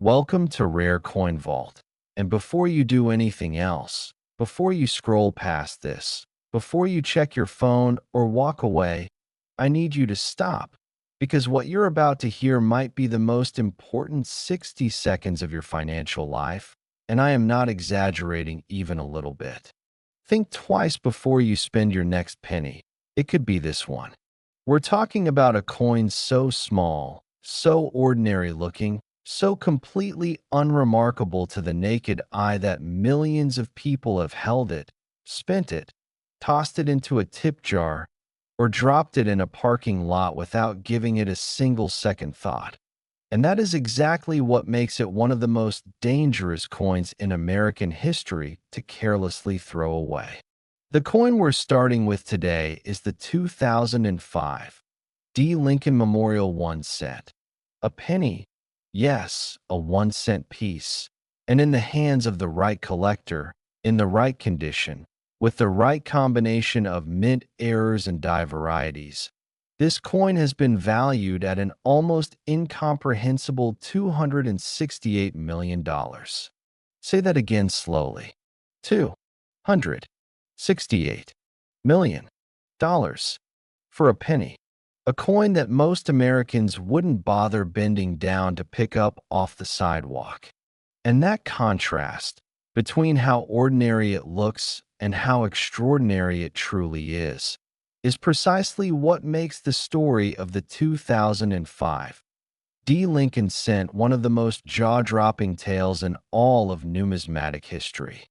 Welcome to Rare Coin Vault. And before you do anything else, before you scroll past this, before you check your phone or walk away, I need you to stop because what you're about to hear might be the most important 60 seconds of your financial life, and I am not exaggerating even a little bit. Think twice before you spend your next penny. It could be this one. We're talking about a coin so small, so ordinary looking, so completely unremarkable to the naked eye that millions of people have held it, spent it, tossed it into a tip jar, or dropped it in a parking lot without giving it a single second thought. And that is exactly what makes it one of the most dangerous coins in American history to carelessly throw away. The coin we're starting with today is the 2005 D. Lincoln Memorial 1 cent. A penny, yes, a 1 cent piece, and in the hands of the right collector, in the right condition, with the right combination of mint errors and die varieties. This coin has been valued at an almost incomprehensible $268 million. Say that again slowly. $268 million for a penny. A coin that most Americans wouldn't bother bending down to pick up off the sidewalk. And that contrast between how ordinary it looks and how extraordinary it truly is precisely what makes the story of the 2005 D. Lincoln cent one of the most jaw-dropping tales in all of numismatic history.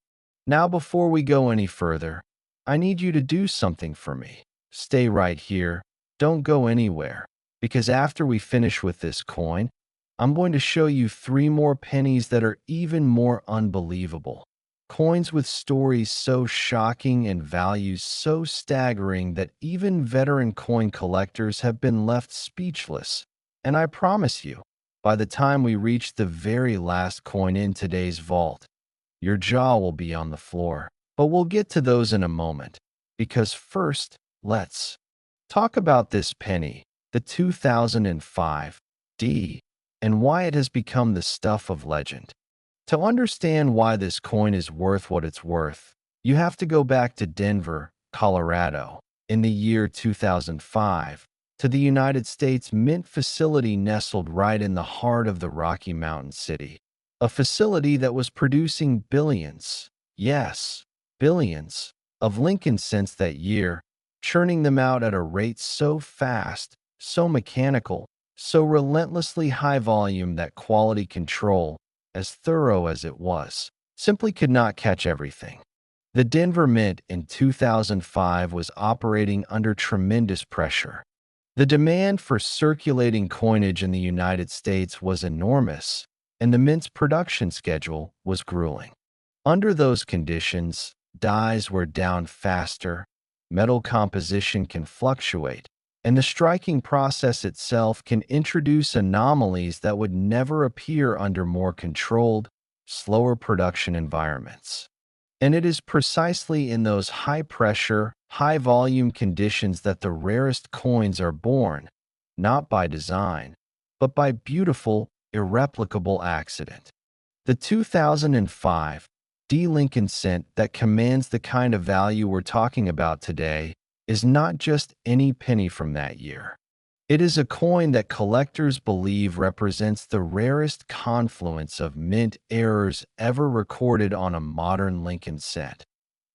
Now, before we go any further, I need you to do something for me. Stay right here. Don't go anywhere, because after we finish with this coin, I'm going to show you 3 more pennies that are even more unbelievable. Coins with stories so shocking and values so staggering that even veteran coin collectors have been left speechless. And I promise you, by the time we reach the very last coin in today's vault, your jaw will be on the floor. But we'll get to those in a moment, because first, let's talk about this penny, the 2005 D, and why it has become the stuff of legend. To understand why this coin is worth what it's worth, you have to go back to Denver, Colorado, in the year 2005, to the United States Mint facility nestled right in the heart of the Rocky Mountain city. A facility that was producing billions, yes, billions, of Lincoln cents that year, churning them out at a rate so fast, so mechanical, so relentlessly high volume that quality control, as thorough as it was, simply could not catch everything. The Denver Mint in 2005 was operating under tremendous pressure. The demand for circulating coinage in the United States was enormous, and the Mint's production schedule was grueling. Under those conditions, dies wear down faster, metal composition can fluctuate, and the striking process itself can introduce anomalies that would never appear under more controlled, slower production environments. And it is precisely in those high-pressure, high-volume conditions that the rarest coins are born, not by design, but by beautiful, irreplicable accident. The 2005 D. Lincoln cent that commands the kind of value we're talking about today is not just any penny from that year. It is a coin that collectors believe represents the rarest confluence of mint errors ever recorded on a modern Lincoln cent.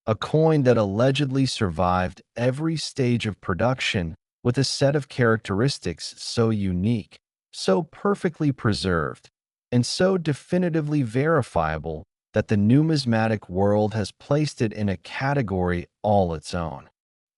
A coin that allegedly survived every stage of production with a set of characteristics so unique, so perfectly preserved, and so definitively verifiable that the numismatic world has placed it in a category all its own.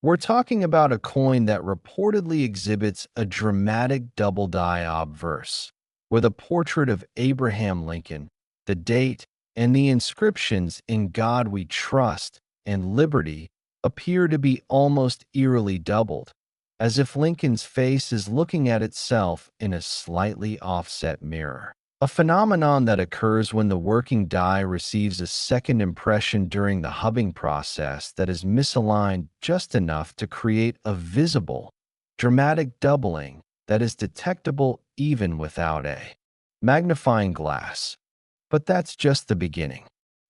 We're talking about a coin that reportedly exhibits a dramatic double-die obverse, with a portrait of Abraham Lincoln, the date, and the inscriptions "In God We Trust" and "Liberty" appear to be almost eerily doubled, as if Lincoln's face is looking at itself in a slightly offset mirror. A phenomenon that occurs when the working die receives a second impression during the hubbing process that is misaligned just enough to create a visible, dramatic doubling that is detectable even without a magnifying glass. But that's just the beginning.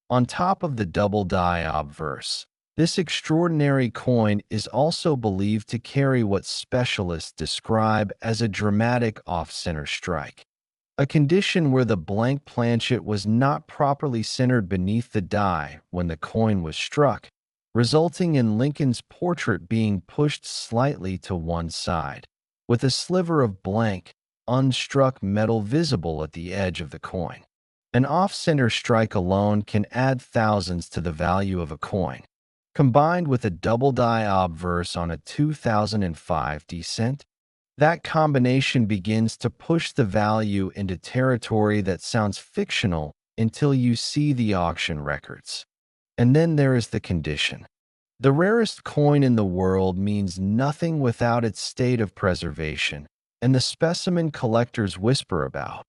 On top of the double die obverse, this extraordinary coin is also believed to carry what specialists describe as a dramatic off-center strike, a condition where the blank planchet was not properly centered beneath the die when the coin was struck, resulting in Lincoln's portrait being pushed slightly to one side, with a sliver of blank, unstruck metal visible at the edge of the coin. An off-center strike alone can add thousands to the value of a coin. Combined with a double die obverse on a 2005 descent, that combination begins to push the value into territory that sounds fictional until you see the auction records. And then there is the condition. The rarest coin in the world means nothing without its state of preservation, and the specimen collectors whisper about,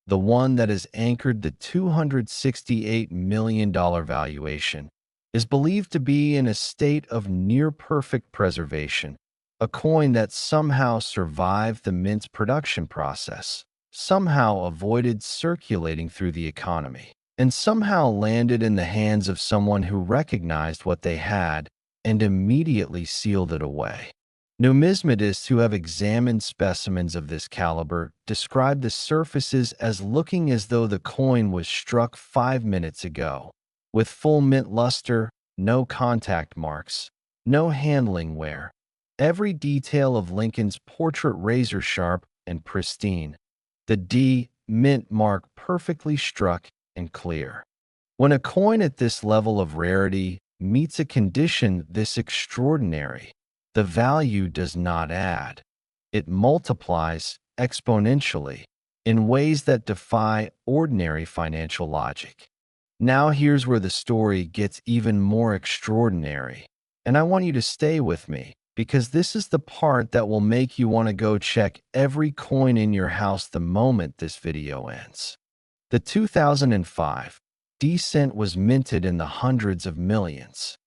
the one that has anchored the $268 million valuation, is believed to be in a state of near-perfect preservation, a coin that somehow survived the mint's production process, somehow avoided circulating through the economy, and somehow landed in the hands of someone who recognized what they had and immediately sealed it away. Numismatists who have examined specimens of this caliber describe the surfaces as looking as though the coin was struck 5 minutes ago, with full mint luster, no contact marks, no handling wear. Every detail of Lincoln's portrait razor sharp and pristine, the D mint mark perfectly struck and clear. When a coin at this level of rarity meets a condition this extraordinary, the value does not add. It multiplies exponentially in ways that defy ordinary financial logic. Now here's where the story gets even more extraordinary, and I want you to stay with me, because this is the part that will make you want to go check every coin in your house the moment this video ends. The 2005 descent was minted in the hundreds of millions.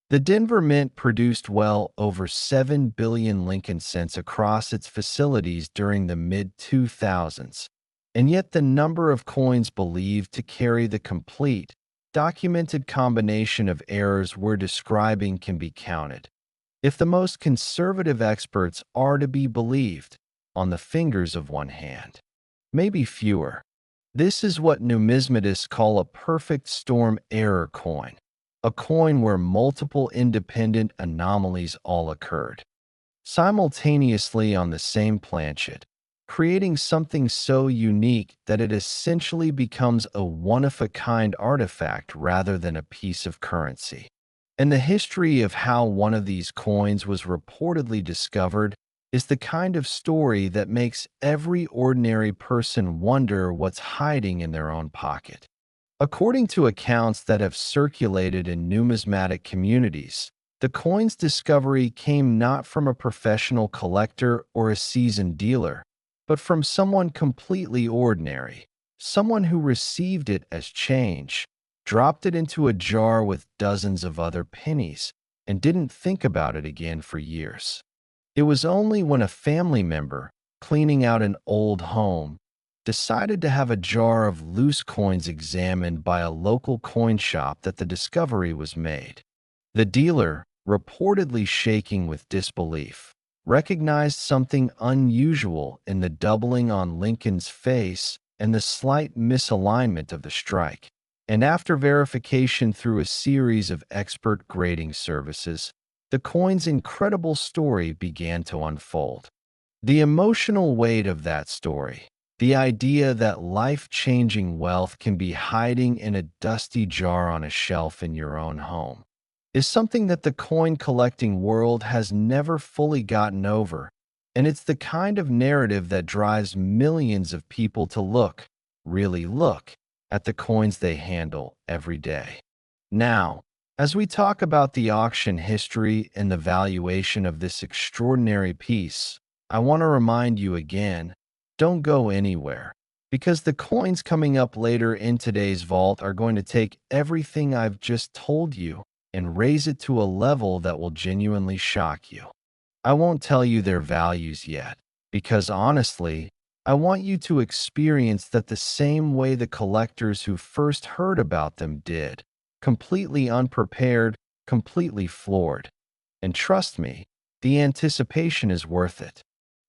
The Denver Mint produced well over 7 billion Lincoln cents across its facilities during the mid-2000s, and yet the number of coins believed to carry the complete, documented combination of errors we're describing can be counted, if the most conservative experts are to be believed, on the fingers of one hand. Maybe fewer. This is what numismatists call a perfect storm error coin, a coin where multiple independent anomalies all occurred simultaneously on the same planchet, creating something so unique that it essentially becomes a one-of-a-kind artifact rather than a piece of currency. And the history of how one of these coins was reportedly discovered is the kind of story that makes every ordinary person wonder what's hiding in their own pocket. According to accounts that have circulated in numismatic communities, the coin's discovery came not from a professional collector or a seasoned dealer, but from someone completely ordinary, someone who received it as change, dropped it into a jar with dozens of other pennies, and didn't think about it again for years. It was only when a family member, cleaning out an old home, decided to have a jar of loose coins examined by a local coin shop that the discovery was made. The dealer, reportedly shaking with disbelief, recognized something unusual in the doubling on Lincoln's face and the slight misalignment of the strike. And after verification through a series of expert grading services, the coin's incredible story began to unfold. The emotional weight of that story, the idea that life-changing wealth can be hiding in a dusty jar on a shelf in your own home, is something that the coin collecting world has never fully gotten over, and it's the kind of narrative that drives millions of people to look, really look, at the coins they handle every day. Now, as we talk about the auction history and the valuation of this extraordinary piece, I want to remind you again, don't go anywhere, because the coins coming up later in today's vault are going to take everything I've just told you and raise it to a level that will genuinely shock you. I won't tell you their values yet, because honestly, I want you to experience that the same way the collectors who first heard about them did, completely unprepared, completely floored. And trust me, the anticipation is worth it.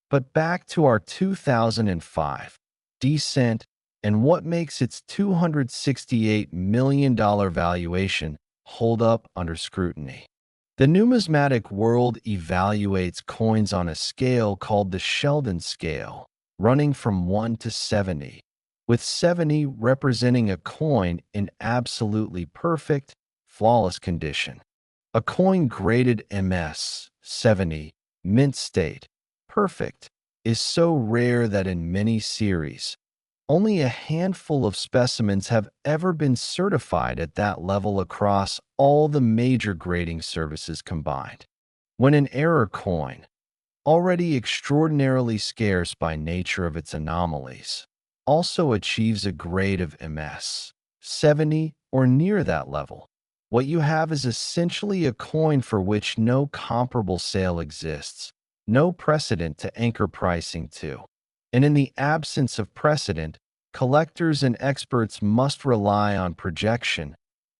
But back to our 2005 descent and what makes its $268 million valuation hold up under scrutiny. The numismatic world evaluates coins on a scale called the Sheldon scale, running from 1 to 70, with 70 representing a coin in absolutely perfect, flawless condition. A coin graded MS 70, mint state, perfect, is so rare that in many series, only a handful of specimens have ever been certified at that level across all the major grading services combined. When an error coin, already extraordinarily scarce by nature of its anomalies, also achieves a grade of MS 70 or near that level, what you have is essentially a coin for which no comparable sale exists, no precedent to anchor pricing to. And in the absence of precedent, collectors and experts must rely on projection,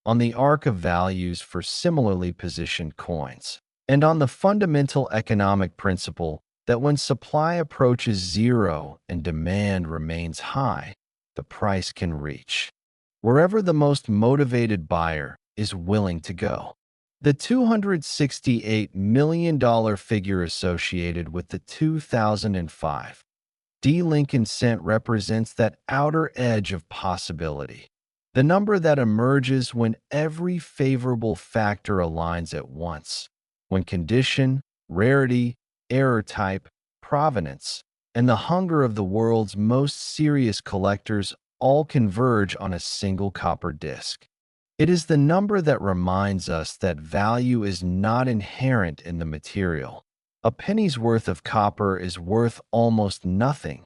on the arc of values for similarly positioned coins, and on the fundamental economic principle that when supply approaches zero and demand remains high, the price can reach wherever the most motivated buyer is willing to go. The $268 million figure associated with the 2005 D. Lincoln cent represents that outer edge of possibility, the number that emerges when every favorable factor aligns at once, when condition, rarity, error type, provenance, and the hunger of the world's most serious collectors all converge on a single copper disc. It is the number that reminds us that value is not inherent in the material. A penny's worth of copper is worth almost nothing,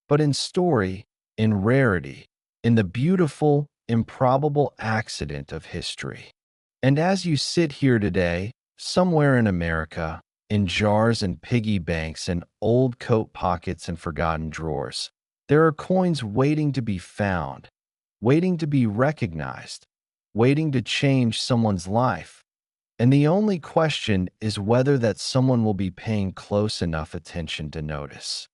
but in story, in rarity, in the beautiful, improbable accident of history. And as you sit here today, somewhere in America, in jars and piggy banks and old coat pockets and forgotten drawers, there are coins waiting to be found, waiting to be recognized, waiting to change someone's life. And the only question is whether that someone will be paying close enough attention to notice.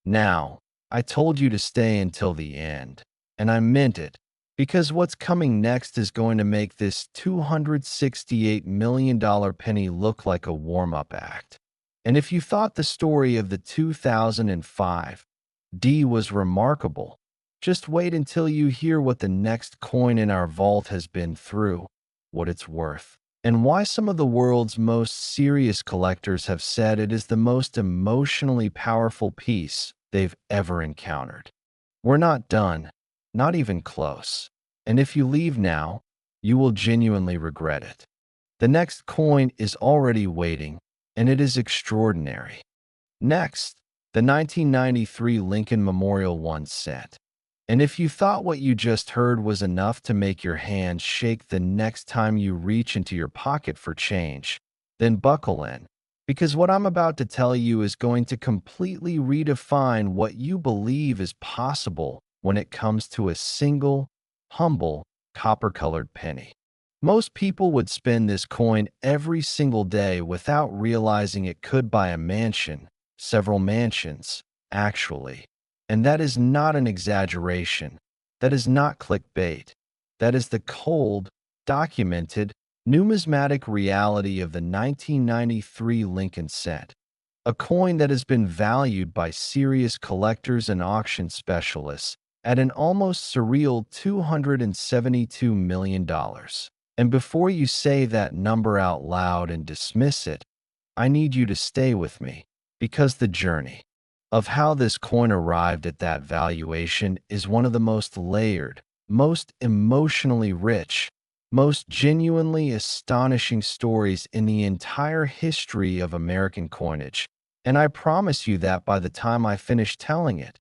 Now, I told you to stay until the end, and I meant it, because what's coming next is going to make this $268 million penny look like a warm-up act. And if you thought the story of the 2005 D was remarkable, just wait until you hear what the next coin in our vault has been through, what it's worth, and why some of the world's most serious collectors have said it is the most emotionally powerful piece they've ever encountered. We're not done, not even close. And if you leave now, you will genuinely regret it. The next coin is already waiting, and it is extraordinary. Next, the 1993 Lincoln Memorial 1 cent. And if you thought what you just heard was enough to make your hands shake the next time you reach into your pocket for change, then buckle in, because what I'm about to tell you is going to completely redefine what you believe is possible when it comes to a single, humble, copper-colored penny. Most people would spend this coin every single day without realizing it could buy a mansion, several mansions, actually. And that is not an exaggeration. That is not clickbait. That is the cold, documented, numismatic reality of the 1993 Lincoln cent, a coin that has been valued by serious collectors and auction specialists at an almost surreal $272 million. And before you say that number out loud and dismiss it, I need you to stay with me, because the journey of how this coin arrived at that valuation is one of the most layered, most emotionally rich, most genuinely astonishing stories in the entire history of American coinage. And I promise you that by the time I finish telling it,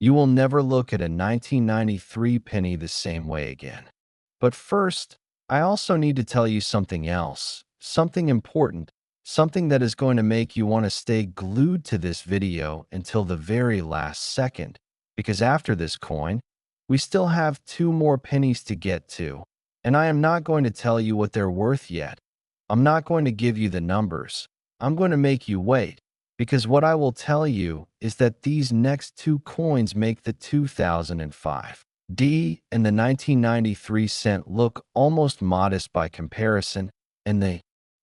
you will never look at a 1993 penny the same way again. But first, I also need to tell you something else, something important, something that is going to make you want to stay glued to this video until the very last second, because after this coin, we still have two more pennies to get to, and I am not going to tell you what they're worth yet. I'm not going to give you the numbers. I'm going to make you wait, because what I will tell you is that these next two coins make the 2005 D and the 1993 cent look almost modest by comparison, and the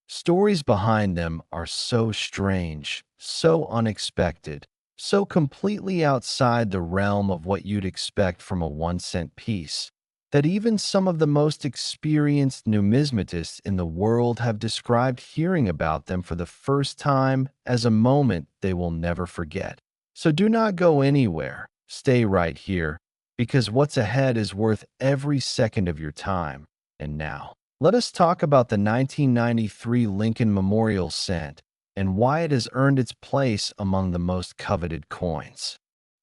stories behind them are so strange, so unexpected, so completely outside the realm of what you'd expect from a 1-cent piece, that even some of the most experienced numismatists in the world have described hearing about them for the first time as a moment they will never forget. So do not go anywhere. Stay right here, because what's ahead is worth every second of your time. And now, let us talk about the 1993 Lincoln Memorial Cent and why it has earned its place among the most coveted coins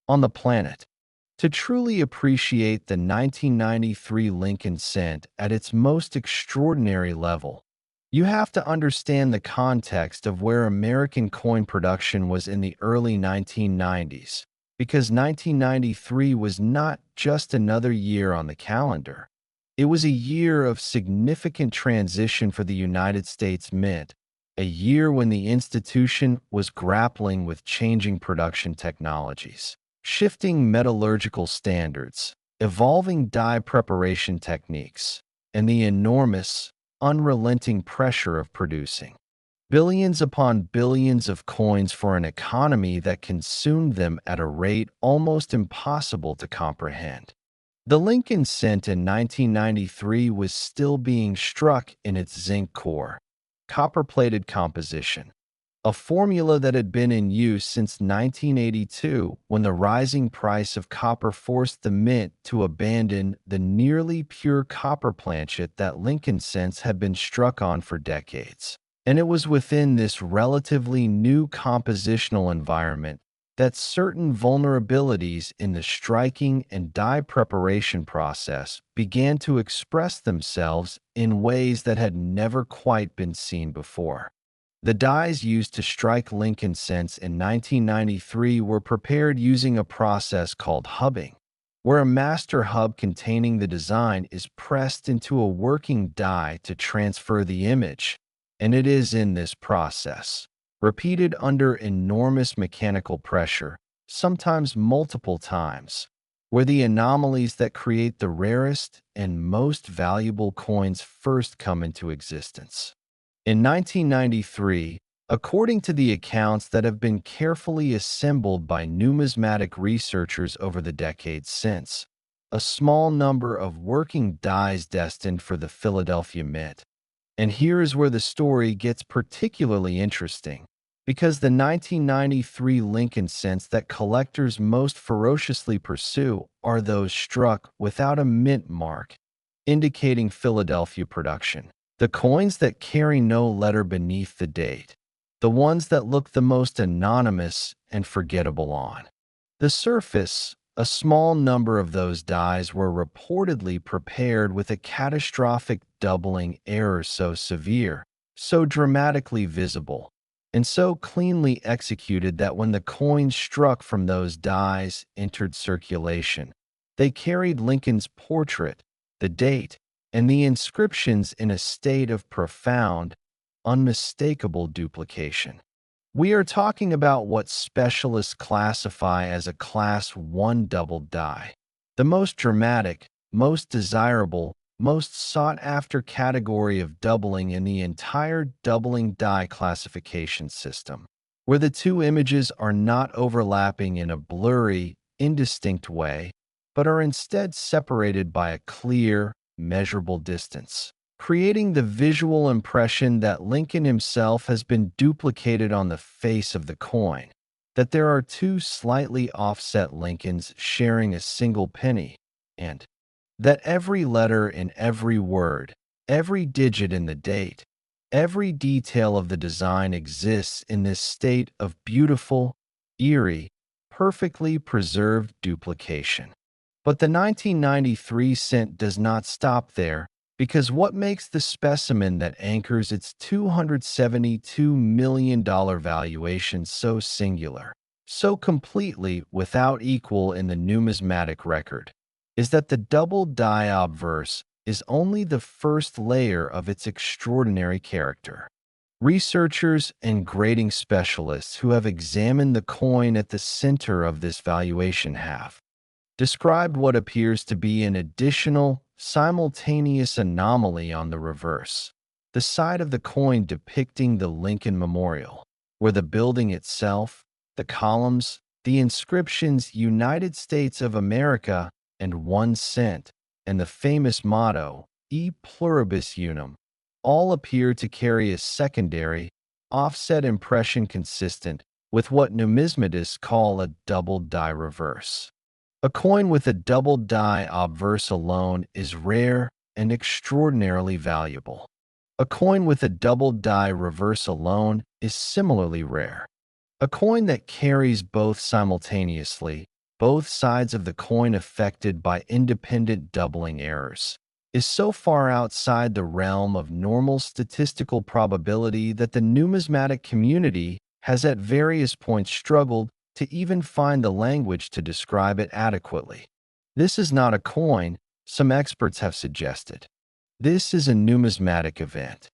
on the planet. To truly appreciate the 1993 Lincoln Cent at its most extraordinary level, you have to understand the context of where American coin production was in the early 1990s, because 1993 was not just another year on the calendar. It was a year of significant transition for the United States Mint, a year when the institution was grappling with changing production technologies, shifting metallurgical standards, evolving die preparation techniques, and the enormous, unrelenting pressure of producing billions upon billions of coins for an economy that consumed them at a rate almost impossible to comprehend. The Lincoln cent in 1993 was still being struck in its zinc core, copper-plated composition, a formula that had been in use since 1982 when the rising price of copper forced the mint to abandon the nearly pure copper planchet that Lincoln cents had been struck on for decades. And it was within this relatively new compositional environment that certain vulnerabilities in the striking and die preparation process began to express themselves in ways that had never quite been seen before. The dies used to strike Lincoln cents in 1993 were prepared using a process called hubbing, where a master hub containing the design is pressed into a working die to transfer the image, and it is in this process, repeated under enormous mechanical pressure, sometimes multiple times, where the anomalies that create the rarest and most valuable coins first come into existence. In 1993, according to the accounts that have been carefully assembled by numismatic researchers over the decades since, a small number of working dies destined for the Philadelphia Mint. And here is where the story gets particularly interesting, because the 1993 Lincoln cents that collectors most ferociously pursue are those struck without a mint mark, indicating Philadelphia production. The coins that carry no letter beneath the date, the ones that look the most anonymous and forgettable on the surface. A small number of those dies were reportedly prepared with a catastrophic doubling error so severe, so dramatically visible, and so cleanly executed that when the coins struck from those dies entered circulation, they carried Lincoln's portrait, the date, and the inscriptions in a state of profound, unmistakable duplication. We are talking about what specialists classify as a Class 1 double die, the most dramatic, most desirable, most sought-after category of doubling in the entire doubling die classification system, where the two images are not overlapping in a blurry, indistinct way, but are instead separated by a clear, measurable distance, creating the visual impression that Lincoln himself has been duplicated on the face of the coin, that there are two slightly offset Lincolns sharing a single penny, and that every letter in every word, every digit in the date, every detail of the design exists in this state of beautiful, eerie, perfectly preserved duplication. But the 1993 cent does not stop there, because what makes the specimen that anchors its $272 million valuation so singular, so completely without equal in the numismatic record, is that the double die obverse is only the first layer of its extraordinary character. Researchers and grading specialists who have examined the coin at the center of this valuation have described what appears to be an additional, simultaneous anomaly on the reverse, the side of the coin depicting the Lincoln Memorial, where the building itself, the columns, the inscriptions United States of America and 1 cent, and the famous motto, E pluribus unum, all appear to carry a secondary, offset impression consistent with what numismatists call a double die reverse. A coin with a double die obverse alone is rare and extraordinarily valuable. A coin with a double die reverse alone is similarly rare. A coin that carries both simultaneously, both sides of the coin affected by independent doubling errors, is so far outside the realm of normal statistical probability that the numismatic community has at various points struggled to even find the language to describe it adequately. This is not a coin, some experts have suggested. This is a numismatic event.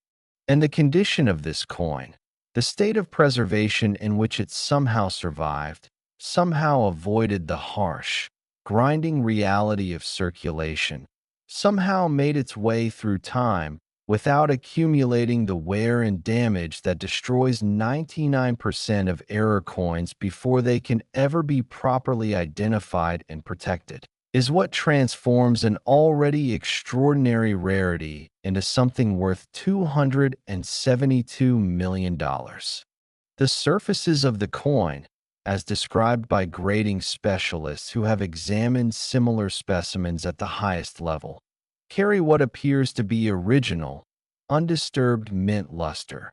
And the condition of this coin, the state of preservation in which it somehow survived, somehow avoided the harsh, grinding reality of circulation, somehow made its way through time without accumulating the wear and damage that destroys 99% of error coins before they can ever be properly identified and protected, is what transforms an already extraordinary rarity into something worth $272 million. The surfaces of the coin, as described by grading specialists who have examined similar specimens at the highest level, carry what appears to be original, undisturbed mint luster.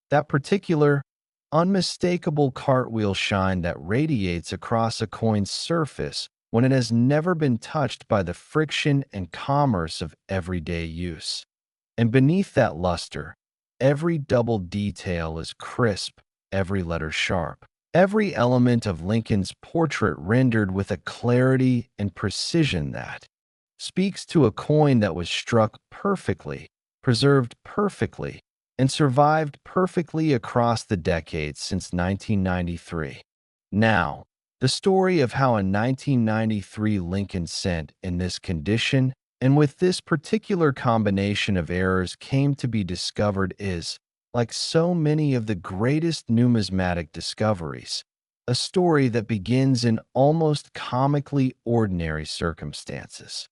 That particular, unmistakable cartwheel shine that radiates across a coin's surface when it has never been touched by the friction and commerce of everyday use. And beneath that luster, every double detail is crisp, every letter sharp, every element of Lincoln's portrait rendered with a clarity and precision that speaks to a coin that was struck perfectly, preserved perfectly, and survived perfectly across the decades since 1993. Now, the story of how a 1993 Lincoln cent in this condition and with this particular combination of errors came to be discovered is, like so many of the greatest numismatic discoveries, a story that begins in almost comically ordinary circumstances.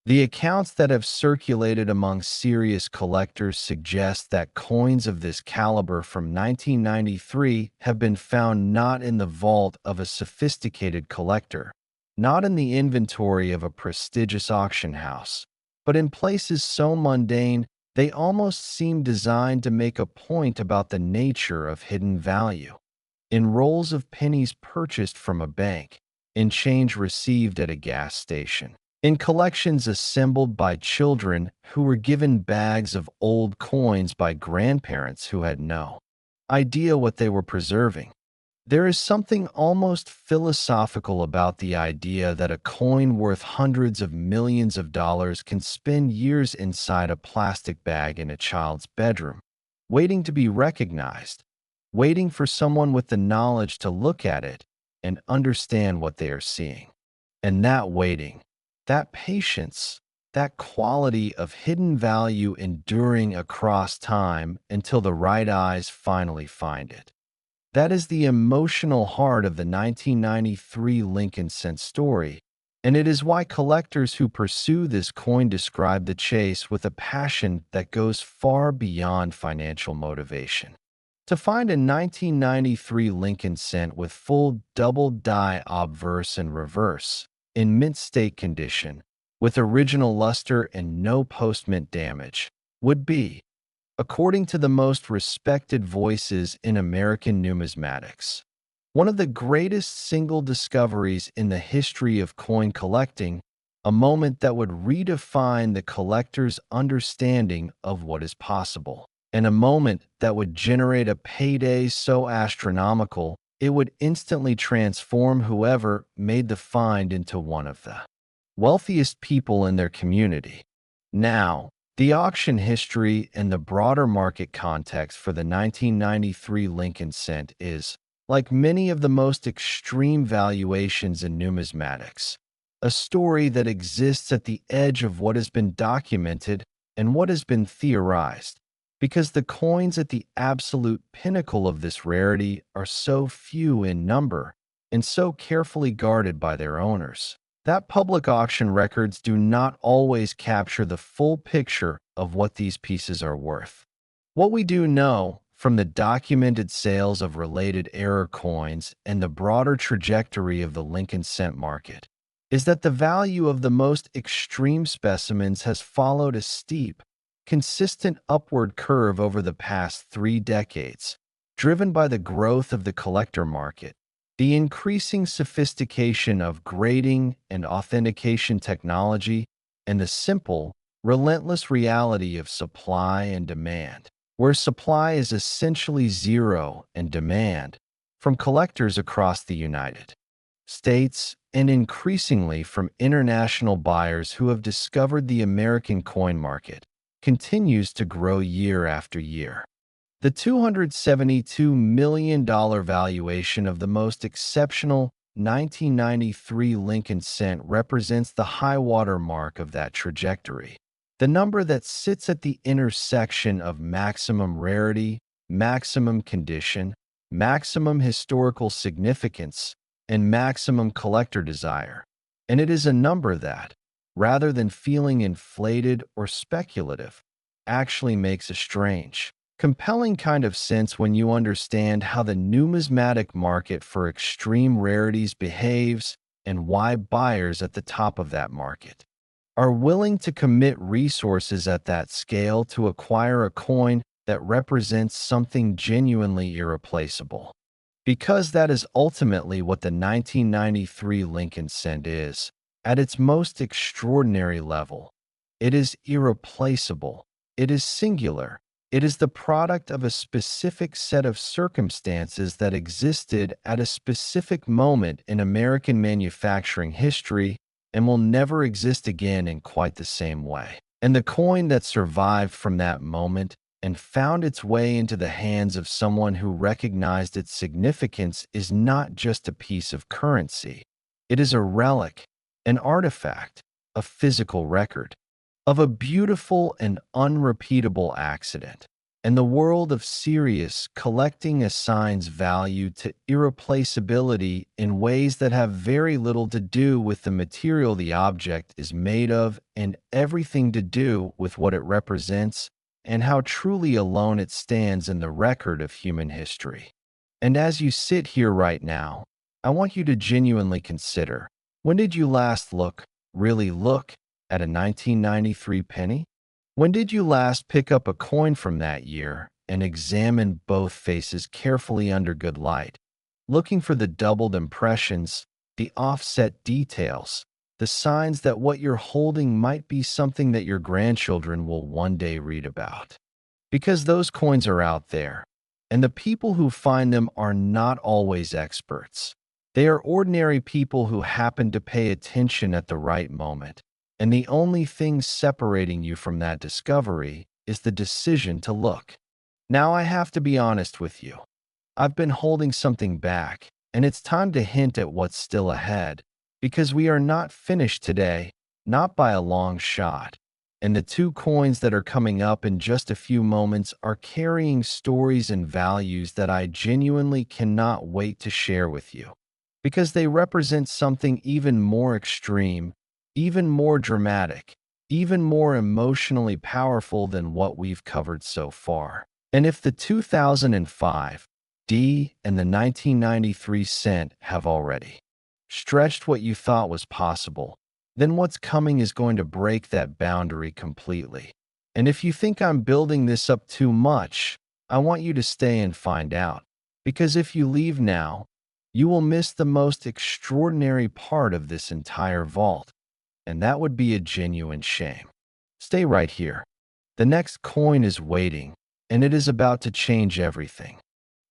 The accounts that have circulated among serious collectors suggest that coins of this caliber from 1993 have been found not in the vault of a sophisticated collector, not in the inventory of a prestigious auction house, but in places so mundane they almost seem designed to make a point about the nature of hidden value. In rolls of pennies purchased from a bank, in change received at a gas station, in collections assembled by children who were given bags of old coins by grandparents who had no idea what they were preserving. There is something almost philosophical about the idea that a coin worth hundreds of millions of dollars can spend years inside a plastic bag in a child's bedroom, waiting to be recognized, waiting for someone with the knowledge to look at it and understand what they are seeing. And that waiting, that patience, that quality of hidden value enduring across time until the right eyes finally find it. That is the emotional heart of the 1993 Lincoln cent story, and it is why collectors who pursue this coin describe the chase with a passion that goes far beyond financial motivation. To find a 1993 Lincoln cent with full double die obverse and reverse, in mint state condition, with original luster and no post-mint damage, would be, according to the most respected voices in American numismatics, one of the greatest single discoveries in the history of coin collecting, a moment that would redefine the collector's understanding of what is possible, and a moment that would generate a payday so astronomical it would instantly transform whoever made the find into one of the wealthiest people in their community. Now, the auction history and the broader market context for the 1993 Lincoln cent is, like many of the most extreme valuations in numismatics, a story that exists at the edge of what has been documented and what has been theorized, because the coins at the absolute pinnacle of this rarity are so few in number and so carefully guarded by their owners that public auction records do not always capture the full picture of what these pieces are worth. What we do know from the documented sales of related era coins and the broader trajectory of the Lincoln cent market is that the value of the most extreme specimens has followed a steep, consistent upward curve over the past 3 decades, driven by the growth of the collector market, the increasing sophistication of grading and authentication technology, and the simple, relentless reality of supply and demand, where supply is essentially zero and demand, from collectors across the United States and increasingly from international buyers who have discovered the American coin market, continues to grow year after year. The $272 million valuation of the most exceptional 1993 Lincoln cent represents the high-water mark of that trajectory, the number that sits at the intersection of maximum rarity, maximum condition, maximum historical significance, and maximum collector desire. And it is a number that, rather than feeling inflated or speculative, actually makes a strange, compelling kind of sense when you understand how the numismatic market for extreme rarities behaves and why buyers at the top of that market are willing to commit resources at that scale to acquire a coin that represents something genuinely irreplaceable. Because that is ultimately what the 1993 Lincoln cent is, at its most extraordinary level. It is irreplaceable. It is singular. It is the product of a specific set of circumstances that existed at a specific moment in American manufacturing history and will never exist again in quite the same way. And the coin that survived from that moment and found its way into the hands of someone who recognized its significance is not just a piece of currency. It is a relic, an artifact, a physical record of a beautiful and unrepeatable accident. And the world of serious collecting assigns value to irreplaceability in ways that have very little to do with the material the object is made of and everything to do with what it represents and how truly alone it stands in the record of human history. And as you sit here right now, I want you to genuinely consider, when did you last look, really look, at a 1993 penny? When did you last pick up a coin from that year and examine both faces carefully under good light, looking for the doubled impressions, the offset details, the signs that what you're holding might be something that your grandchildren will one day read about? Because those coins are out there, and the people who find them are not always experts. They are ordinary people who happen to pay attention at the right moment. And the only thing separating you from that discovery is the decision to look. Now I have to be honest with you. I've been holding something back, and it's time to hint at what's still ahead, because we are not finished today, not by a long shot. And the two coins that are coming up in just a few moments are carrying stories and values that I genuinely cannot wait to share with you, because they represent something even more extreme, even more dramatic, even more emotionally powerful than what we've covered so far. And if the 2005 D and the 1993 cent have already stretched what you thought was possible, then what's coming is going to break that boundary completely. And if you think I'm building this up too much, I want you to stay and find out. Because if you leave now, you will miss the most extraordinary part of this entire vault. And that would be a genuine shame. Stay right here. The next coin is waiting, and it is about to change everything.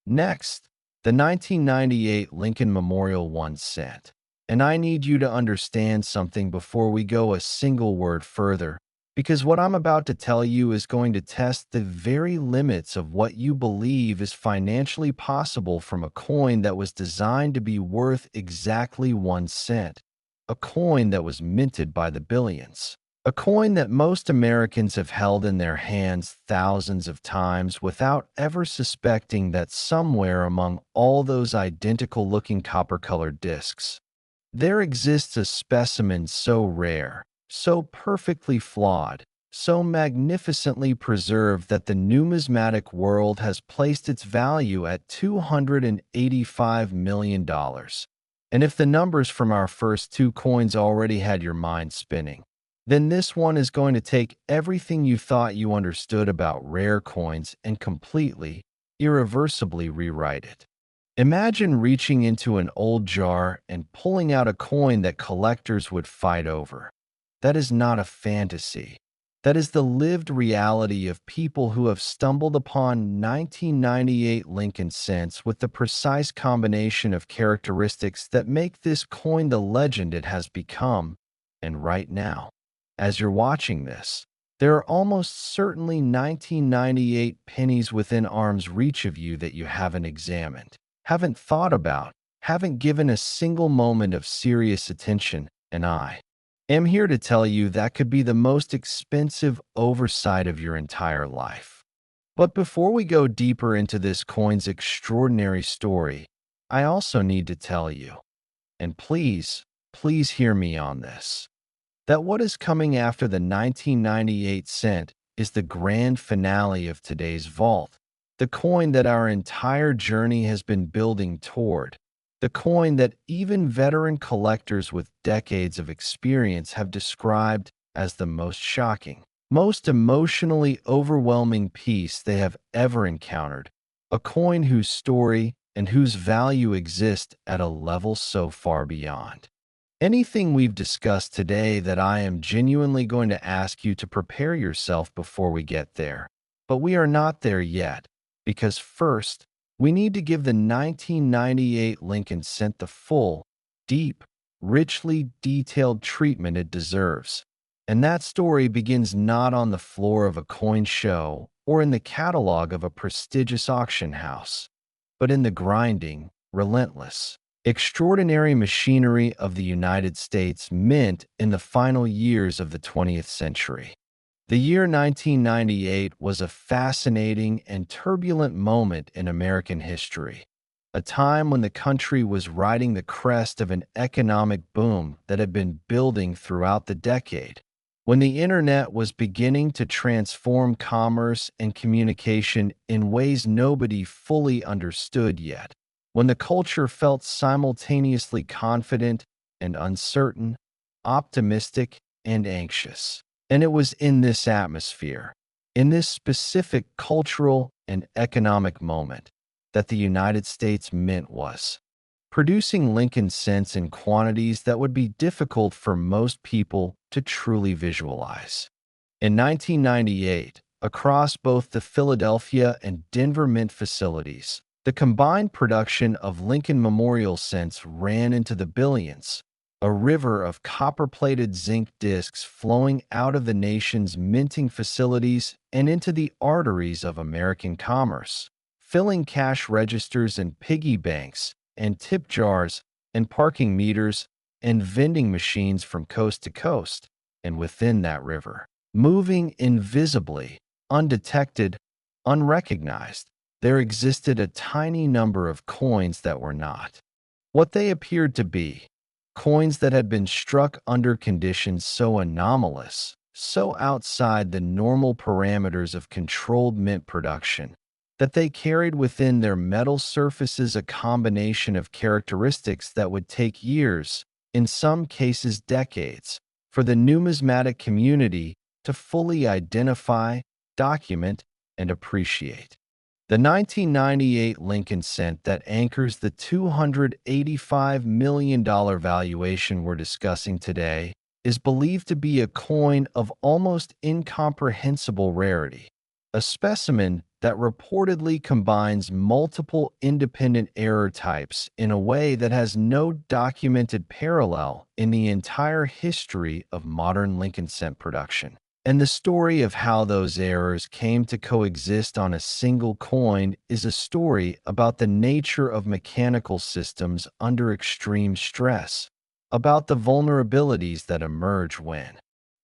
Next, the 1998 Lincoln Memorial 1 cent. And I need you to understand something before we go a single word further, because what I'm about to tell you is going to test the very limits of what you believe is financially possible from a coin that was designed to be worth exactly 1 cent, a coin that was minted by the billions. A coin that most Americans have held in their hands thousands of times without ever suspecting that somewhere among all those identical-looking copper-colored discs, there exists a specimen so rare, so perfectly flawed, so magnificently preserved that the numismatic world has placed its value at $285 million. And if the numbers from our first two coins already had your mind spinning, then this one is going to take everything you thought you understood about rare coins and completely, irreversibly rewrite it. Imagine reaching into an old jar and pulling out a coin that collectors would fight over. That is not a fantasy. That is the lived reality of people who have stumbled upon 1998 Lincoln cents with the precise combination of characteristics that make this coin the legend it has become. And right now, as you're watching this, there are almost certainly 1998 pennies within arm's reach of you that you haven't examined, haven't thought about, haven't given a single moment of serious attention, and I am here to tell you that could be the most expensive oversight of your entire life. But before we go deeper into this coin's extraordinary story, I also need to tell you, and please hear me on this, that what is coming after the 1998 cent is the grand finale of today's vault, the coin that our entire journey has been building toward, the coin that even veteran collectors with decades of experience have described as the most shocking, most emotionally overwhelming piece they have ever encountered, a coin whose story and whose value exist at a level so far beyond anything we've discussed today that I am genuinely going to ask you to prepare yourself before we get there. But we are not there yet, because first, we need to give the 1998 Lincoln cent the full, deep, richly detailed treatment it deserves. And that story begins not on the floor of a coin show or in the catalog of a prestigious auction house, but in the grinding, relentless, extraordinary machinery of the United States Mint in the final years of the 20th century. The year 1998 was a fascinating and turbulent moment in American history, a time when the country was riding the crest of an economic boom that had been building throughout the decade, when the internet was beginning to transform commerce and communication in ways nobody fully understood yet, when the culture felt simultaneously confident and uncertain, optimistic and anxious. And it was in this atmosphere, in this specific cultural and economic moment, that the United States Mint was producing Lincoln cents in quantities that would be difficult for most people to truly visualize. In 1998, across both the Philadelphia and Denver Mint facilities, the combined production of Lincoln Memorial cents ran into the billions, a river of copper-plated zinc discs flowing out of the nation's minting facilities and into the arteries of American commerce, filling cash registers and piggy banks and tip jars and parking meters and vending machines from coast to coast, and within that river, moving invisibly, undetected, unrecognized, there existed a tiny number of coins that were not what they appeared to be, coins that had been struck under conditions so anomalous, so outside the normal parameters of controlled mint production, that they carried within their metal surfaces a combination of characteristics that would take years, in some cases decades, for the numismatic community to fully identify, document, and appreciate. The 1998 Lincoln cent that anchors the $285 million valuation we're discussing today is believed to be a coin of almost incomprehensible rarity, a specimen that reportedly combines multiple independent error types in a way that has no documented parallel in the entire history of modern Lincoln cent production. And the story of how those errors came to coexist on a single coin is a story about the nature of mechanical systems under extreme stress, about the vulnerabilities that emerge when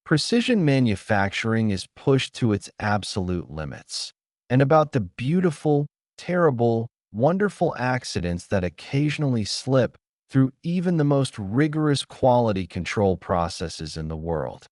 precision manufacturing is pushed to its absolute limits, and about the beautiful, terrible, wonderful accidents that occasionally slip through even the most rigorous quality control processes in the world.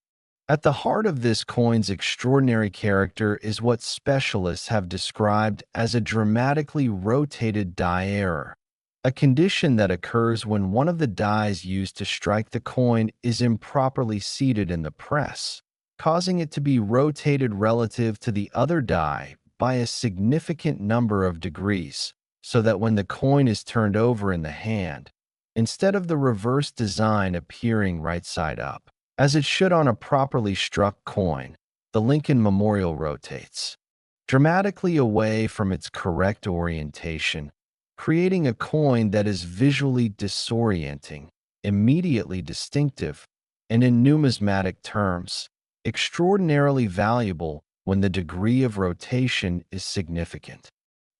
At the heart of this coin's extraordinary character is what specialists have described as a dramatically rotated die error, a condition that occurs when one of the dies used to strike the coin is improperly seated in the press, causing it to be rotated relative to the other die by a significant number of degrees, so that when the coin is turned over in the hand, instead of the reverse design appearing right side up, as it should on a properly struck coin, the Lincoln Memorial rotates dramatically away from its correct orientation, creating a coin that is visually disorienting, immediately distinctive, and in numismatic terms, extraordinarily valuable when the degree of rotation is significant.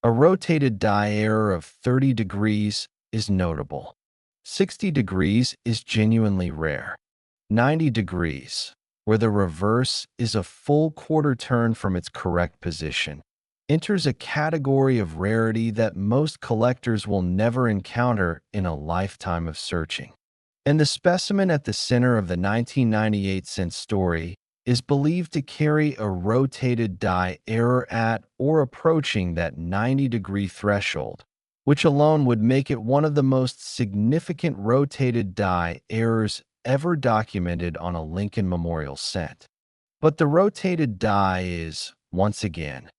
A rotated die error of 30 degrees is notable. 60 degrees is genuinely rare. 90 degrees, where the reverse is a full quarter turn from its correct position, enters a category of rarity that most collectors will never encounter in a lifetime of searching. And the specimen at the center of the 1998 cent story is believed to carry a rotated die error at or approaching that 90-degree threshold, which alone would make it one of the most significant rotated die errors ever documented on a Lincoln Memorial cent. But the rotated die is, once again,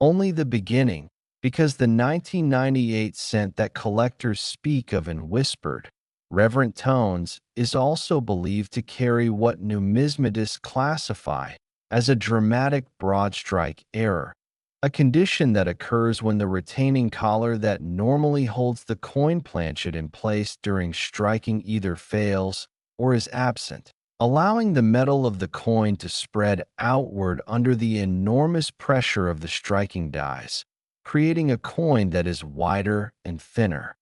only the beginning, because the 1998 cent that collectors speak of in whispered, reverent tones is also believed to carry what numismatists classify as a dramatic broadstrike error, a condition that occurs when the retaining collar that normally holds the coin planchet in place during striking either fails or is absent, allowing the metal of the coin to spread outward under the enormous pressure of the striking dies, creating a coin that is wider and thinner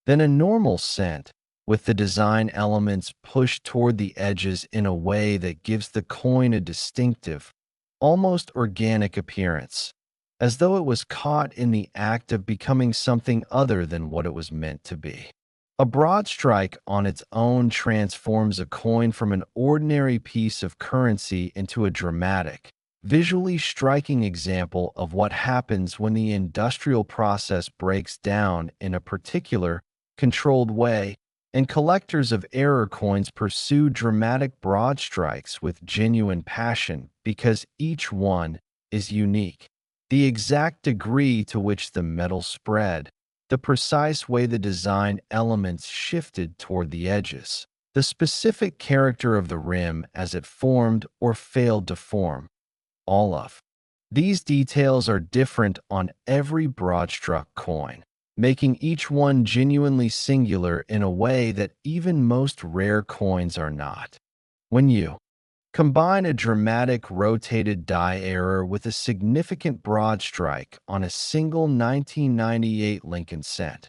than a normal cent, with the design elements pushed toward the edges in a way that gives the coin a distinctive, almost organic appearance, as though it was caught in the act of becoming something other than what it was meant to be. A broad strike on its own transforms a coin from an ordinary piece of currency into a dramatic, visually striking example of what happens when the industrial process breaks down in a particular, controlled way, and collectors of error coins pursue dramatic broad strikes with genuine passion because each one is unique. The exact degree to which the metal spread, the precise way the design elements shifted toward the edges, the specific character of the rim as it formed or failed to form, all of these details are different on every broad-struck coin, making each one genuinely singular in a way that even most rare coins are not. When you combine a dramatic rotated die error with a significant broad strike on a single 1998 Lincoln cent,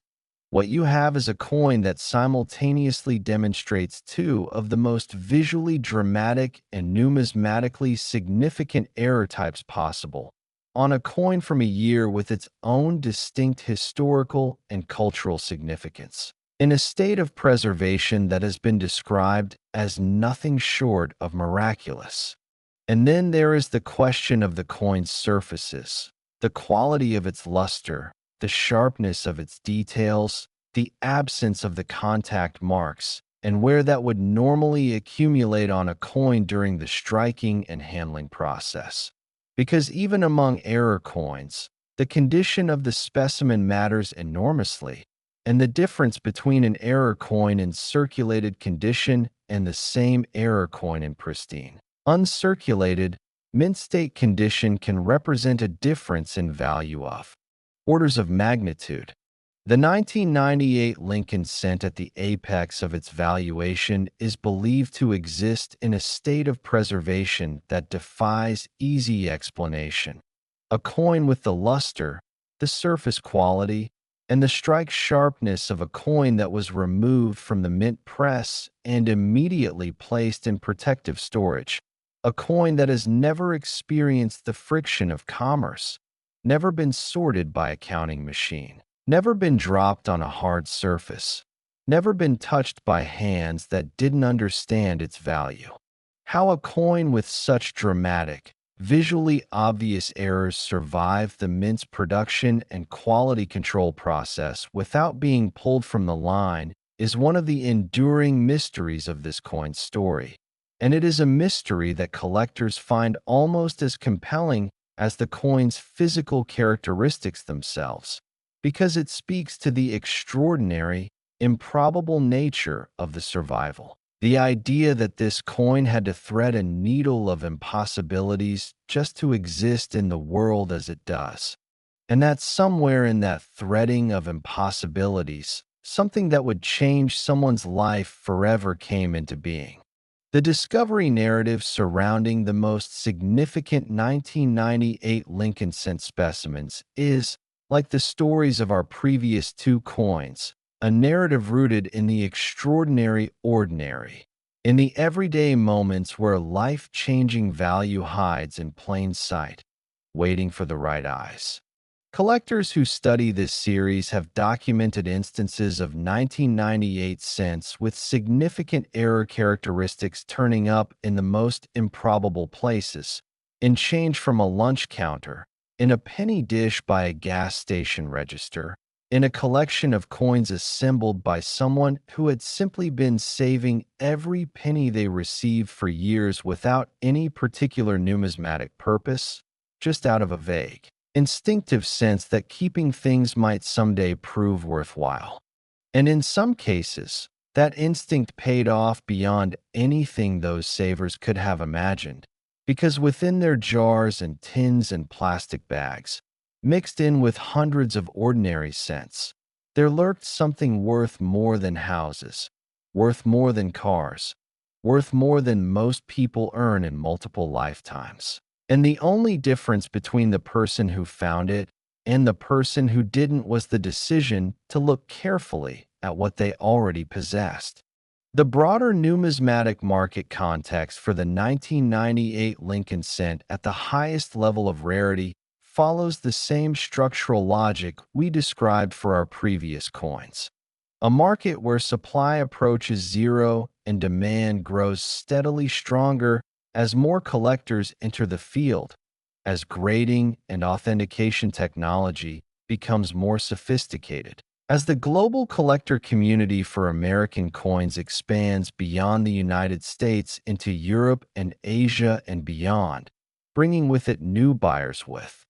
what you have is a coin that simultaneously demonstrates two of the most visually dramatic and numismatically significant error types possible on a coin from a year with its own distinct historical and cultural significance, in a state of preservation that has been described as nothing short of miraculous. And then there is the question of the coin's surfaces, the quality of its luster, the sharpness of its details, the absence of the contact marks, and where that would normally accumulate on a coin during the striking and handling process. Because even among error coins, the condition of the specimen matters enormously, and the difference between an error coin in circulated condition and the same error coin in pristine, uncirculated, mint state condition can represent a difference in value of orders of magnitude. The 1998 Lincoln cent at the apex of its valuation is believed to exist in a state of preservation that defies easy explanation. A coin with the luster, the surface quality, and the strike sharpness of a coin that was removed from the mint press and immediately placed in protective storage. A coin that has never experienced the friction of commerce, never been sorted by a counting machine, never been dropped on a hard surface, never been touched by hands that didn't understand its value. How a coin with such dramatic, visually obvious errors survived the mint's production and quality control process without being pulled from the line is one of the enduring mysteries of this coin's story. And it is a mystery that collectors find almost as compelling as the coin's physical characteristics themselves, because it speaks to the extraordinary, improbable nature of the survival. The idea that this coin had to thread a needle of impossibilities just to exist in the world as it does. And that somewhere in that threading of impossibilities, something that would change someone's life forever came into being. The discovery narrative surrounding the most significant 1998 Lincoln cent specimens is, like the stories of our previous two coins, a narrative rooted in the extraordinary ordinary, in the everyday moments where life-changing value hides in plain sight, waiting for the right eyes. Collectors who study this series have documented instances of 1998 cents with significant error characteristics turning up in the most improbable places, in change from a lunch counter, in a penny dish by a gas station register, in a collection of coins assembled by someone who had simply been saving every penny they received for years without any particular numismatic purpose, just out of a vague, instinctive sense that keeping things might someday prove worthwhile. And in some cases, that instinct paid off beyond anything those savers could have imagined, because within their jars and tins and plastic bags, mixed in with hundreds of ordinary cents, there lurked something worth more than houses, worth more than cars, worth more than most people earn in multiple lifetimes. And the only difference between the person who found it and the person who didn't was the decision to look carefully at what they already possessed. The broader numismatic market context for the 1998 Lincoln cent at the highest level of rarity follows the same structural logic we described for our previous coins. A market where supply approaches zero and demand grows steadily stronger as more collectors enter the field, as grading and authentication technology becomes more sophisticated, as the global collector community for American coins expands beyond the United States into Europe and Asia and beyond, bringing with it new buyers with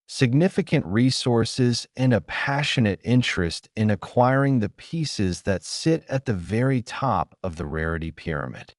significant resources and a passionate interest in acquiring the pieces that sit at the very top of the rarity pyramid.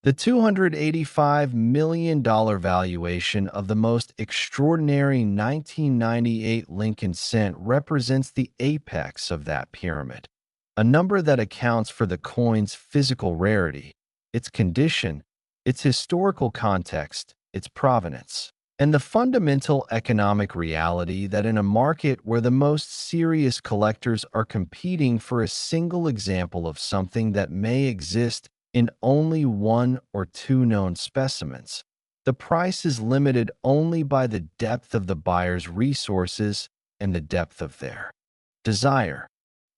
The $285 million valuation of the most extraordinary 1998 Lincoln cent represents the apex of that pyramid, a number that accounts for the coin's physical rarity, its condition, its historical context, its provenance, and the fundamental economic reality that in a market where the most serious collectors are competing for a single example of something that may exist in only one or two known specimens, the price is limited only by the depth of the buyer's resources and the depth of their desire.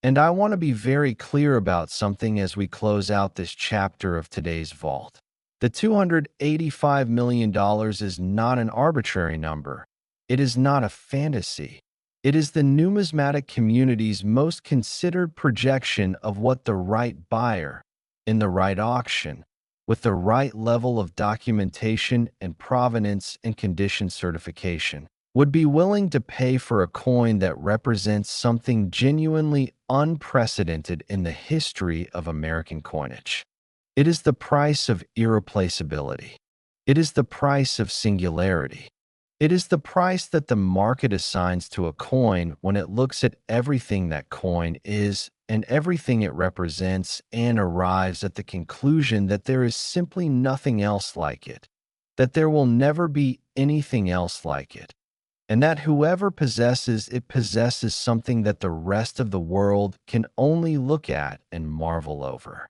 And I want to be very clear about something as we close out this chapter of today's vault. The $285 million is not an arbitrary number. It is not a fantasy. It is the numismatic community's most considered projection of what the right buyer, in the right auction, with the right level of documentation and provenance and condition certification, would be willing to pay for a coin that represents something genuinely unprecedented in the history of American coinage. It is the price of irreplaceability. It is the price of singularity. It is the price that the market assigns to a coin when it looks at everything that coin is and everything it represents and arrives at the conclusion that there is simply nothing else like it, that there will never be anything else like it, and that whoever possesses it possesses something that the rest of the world can only look at and marvel over.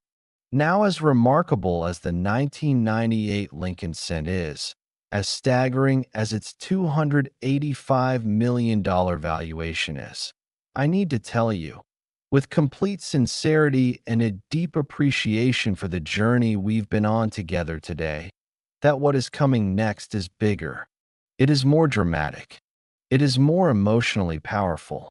Now, as remarkable as the 1998 Lincoln cent is, as staggering as its $285 million valuation is, I need to tell you, with complete sincerity and a deep appreciation for the journey we've been on together today, that what is coming next is bigger. It is more dramatic. It is more emotionally powerful.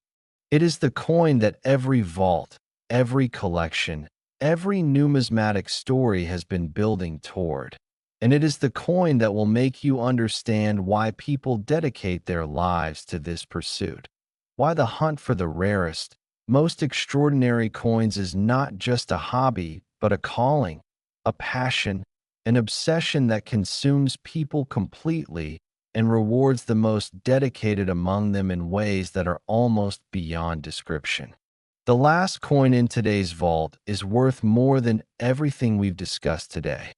It is the coin that every vault, every collection, every numismatic story has been building toward. And it is the coin that will make you understand why people dedicate their lives to this pursuit. Why the hunt for the rarest, most extraordinary coins is not just a hobby, but a calling, a passion, an obsession that consumes people completely and rewards the most dedicated among them in ways that are almost beyond description. The last coin in today's vault is worth more than everything we've discussed today.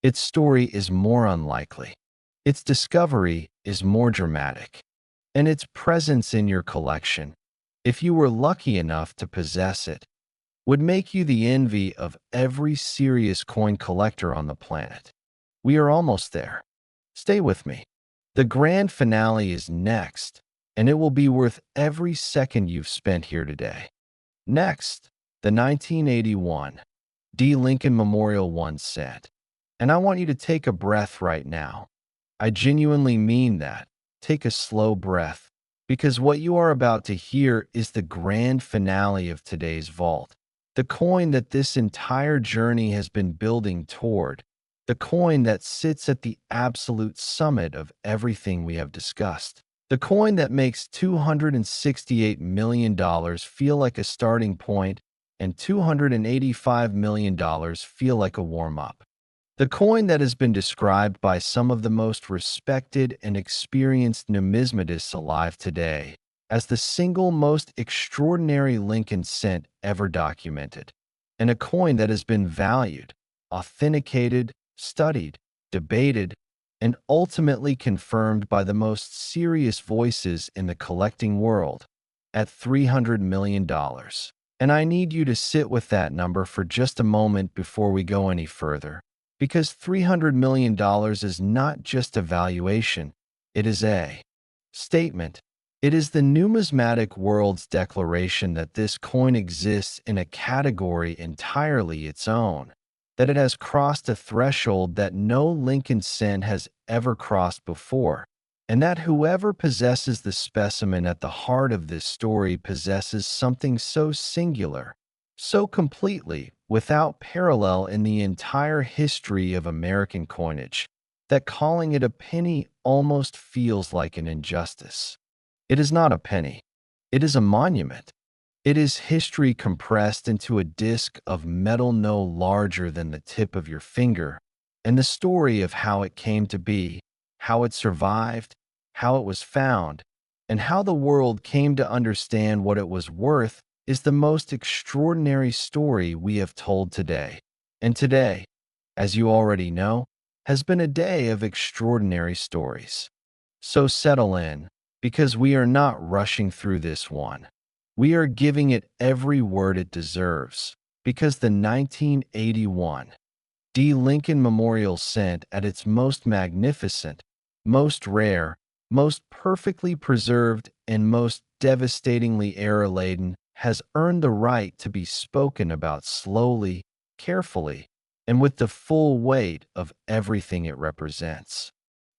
Its story is more unlikely. Its discovery is more dramatic. And its presence in your collection, if you were lucky enough to possess it, would make you the envy of every serious coin collector on the planet. We are almost there. Stay with me. The grand finale is next, and it will be worth every second you've spent here today. Next, the 1981 D. Lincoln Memorial 1 cent. And I want you to take a breath right now. I genuinely mean that. Take a slow breath, because what you are about to hear is the grand finale of today's vault. The coin that this entire journey has been building toward. The coin that sits at the absolute summit of everything we have discussed. The coin that makes $268 million feel like a starting point and $285 million feel like a warm-up. The coin that has been described by some of the most respected and experienced numismatists alive today as the single most extraordinary Lincoln cent ever documented, and a coin that has been valued, authenticated, studied, debated, and ultimately confirmed by the most serious voices in the collecting world at $300 million. And I need you to sit with that number for just a moment before we go any further, because $300 million is not just a valuation, it is a statement. It is the numismatic world's declaration that this coin exists in a category entirely its own, that it has crossed a threshold that no Lincoln cent has ever crossed before, and that whoever possesses the specimen at the heart of this story possesses something so singular, so completely without parallel in the entire history of American coinage, that calling it a penny almost feels like an injustice. It is not a penny. It is a monument. It is history compressed into a disc of metal no larger than the tip of your finger, and the story of how it came to be, how it survived, how it was found, and how the world came to understand what it was worth is the most extraordinary story we have told today. And today, as you already know, has been a day of extraordinary stories. So settle in, because we are not rushing through this one. We are giving it every word it deserves, because the 1981 D. Lincoln Memorial cent at its most magnificent, most rare, most perfectly preserved, and most devastatingly error-laden has earned the right to be spoken about slowly, carefully, and with the full weight of everything it represents.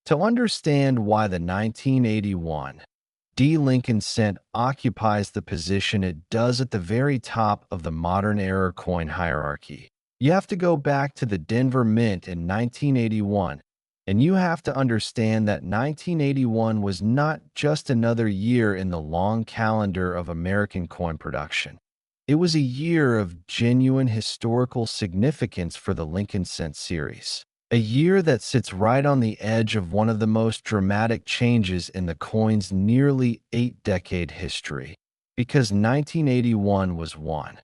To understand why the 1981 D. Lincoln cent occupies the position it does at the very top of the modern era coin hierarchy, you have to go back to the Denver Mint in 1981, and you have to understand that 1981 was not just another year in the long calendar of American coin production. It was a year of genuine historical significance for the Lincoln cent series. a year that sits right on the edge of one of the most dramatic changes in the coin's nearly 8-decade history, because 1981 was one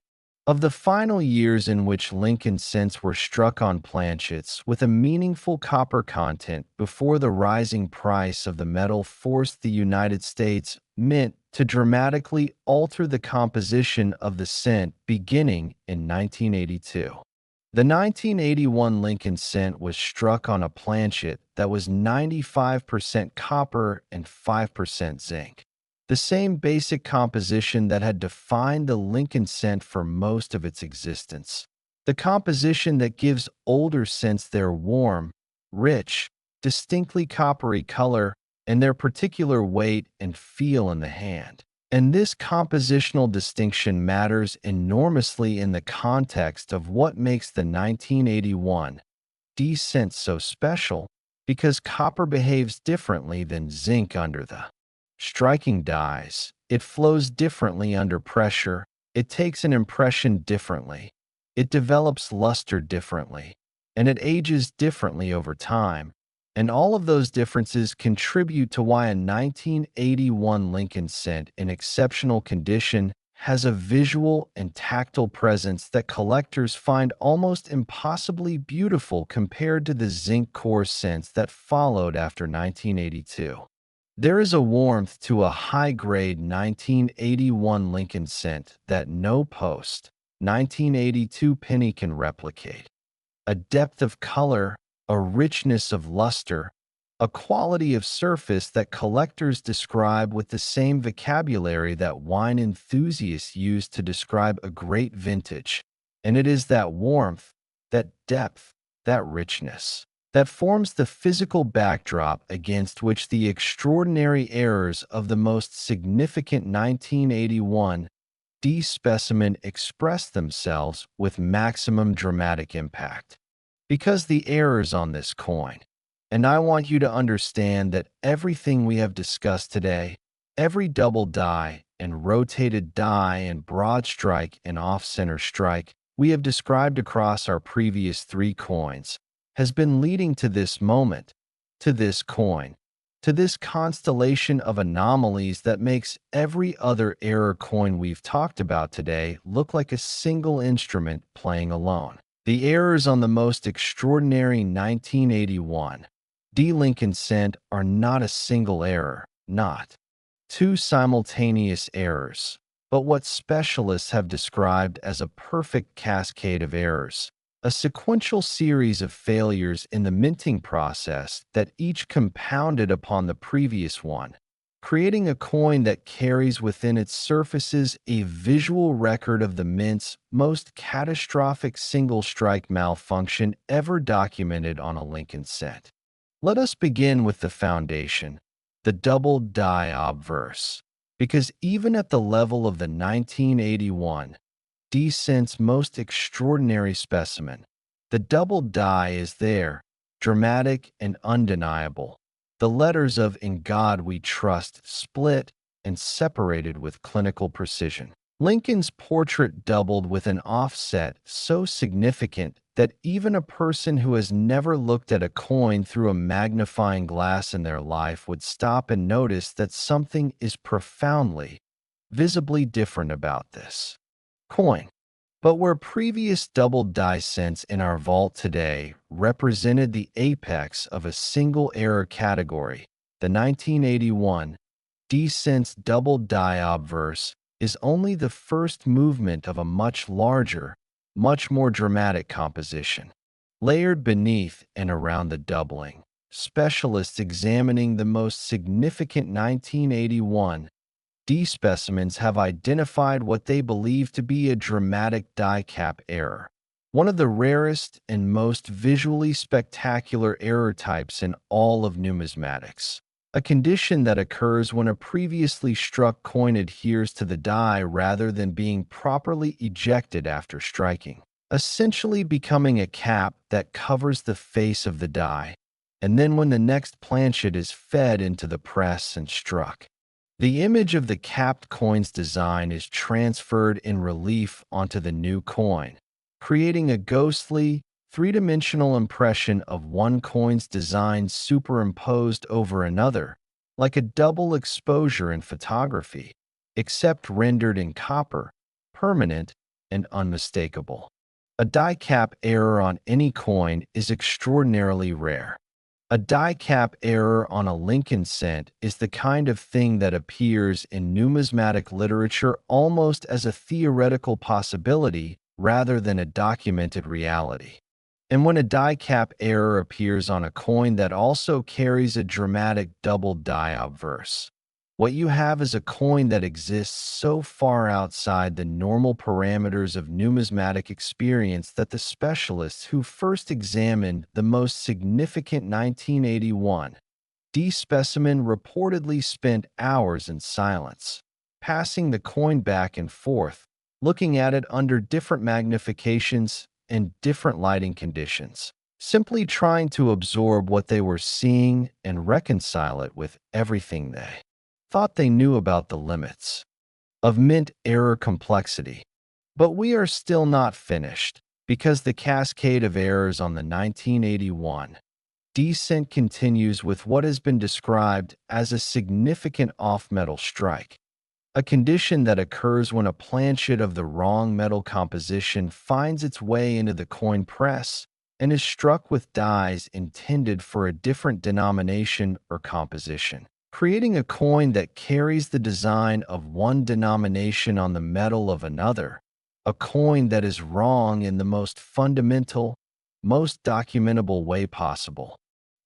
of the final years in which Lincoln cents were struck on planchets with a meaningful copper content before the rising price of the metal forced the United States Mint to dramatically alter the composition of the cent beginning in 1982. The 1981 Lincoln cent was struck on a planchet that was 95% copper and 5% zinc, the same basic composition that had defined the Lincoln cent for most of its existence. The composition that gives older cents their warm, rich, distinctly coppery color and their particular weight and feel in the hand. And this compositional distinction matters enormously in the context of what makes the 1981 D cent so special, because copper behaves differently than zinc under the striking dies. It flows differently under pressure, it takes an impression differently, it develops luster differently, and it ages differently over time. And all of those differences contribute to why a 1981 Lincoln cent in exceptional condition has a visual and tactile presence that collectors find almost impossibly beautiful compared to the zinc core cents that followed after 1982. There is a warmth to a high-grade 1981 Lincoln cent that no post 1982 penny can replicate. A depth of color, a richness of luster, a quality of surface that collectors describe with the same vocabulary that wine enthusiasts use to describe a great vintage. And it is that warmth, that depth, that richness that forms the physical backdrop against which the extraordinary errors of the most significant 1981 D specimen express themselves with maximum dramatic impact. Because the errors on this coin, and I want you to understand that everything we have discussed today, every double die and rotated die and broad strike and off-center strike we have described across our previous 3 coins, has been leading to this moment, to this coin, to this constellation of anomalies that makes every other error coin we've talked about today look like a single instrument playing alone. The errors on the most extraordinary 1981 D Lincoln cent are not a single error, not 2 simultaneous errors, but what specialists have described as a perfect cascade of errors, a sequential series of failures in the minting process that each compounded upon the previous one, creating a coin that carries within its surfaces a visual record of the mint's most catastrophic single-strike malfunction ever documented on a Lincoln cent. Let us begin with the foundation, the double die obverse, because even at the level of the 1981 D cent's most extraordinary specimen, the double die is there, dramatic and undeniable. The letters of "In God We Trust" split and separated with clinical precision. Lincoln's portrait doubled with an offset so significant that even a person who has never looked at a coin through a magnifying glass in their life would stop and notice that something is profoundly, visibly different about this coin. But where previous double die cents in our vault today represented the apex of a single error category, the 1981 D cents double die obverse is only the first movement of a much larger, much more dramatic composition. Layered beneath and around the doubling, specialists examining the most significant 1981 D specimens have identified what they believe to be a dramatic die cap error, one of the rarest and most visually spectacular error types in all of numismatics, a condition that occurs when a previously struck coin adheres to the die rather than being properly ejected after striking, essentially becoming a cap that covers the face of the die, and then when the next planchet is fed into the press and struck, the image of the capped coin's design is transferred in relief onto the new coin, creating a ghostly, three-dimensional impression of one coin's design superimposed over another, like a double exposure in photography, except rendered in copper, permanent and unmistakable. A die cap error on any coin is extraordinarily rare. A die cap error on a Lincoln cent is the kind of thing that appears in numismatic literature almost as a theoretical possibility rather than a documented reality. And when a die cap error appears on a coin that also carries a dramatic double die obverse, what you have is a coin that exists so far outside the normal parameters of numismatic experience that the specialists who first examined the most significant 1981 D specimen reportedly spent hours in silence, passing the coin back and forth, looking at it under different magnifications and different lighting conditions, simply trying to absorb what they were seeing and reconcile it with everything they thought they knew about the limits of mint error complexity. But we are still not finished, because the cascade of errors on the 1981 descent continues with what has been described as a significant off-metal strike, a condition that occurs when a planchet of the wrong metal composition finds its way into the coin press and is struck with dies intended for a different denomination or composition, creating a coin that carries the design of one denomination on the metal of another, a coin that is wrong in the most fundamental, most documentable way possible.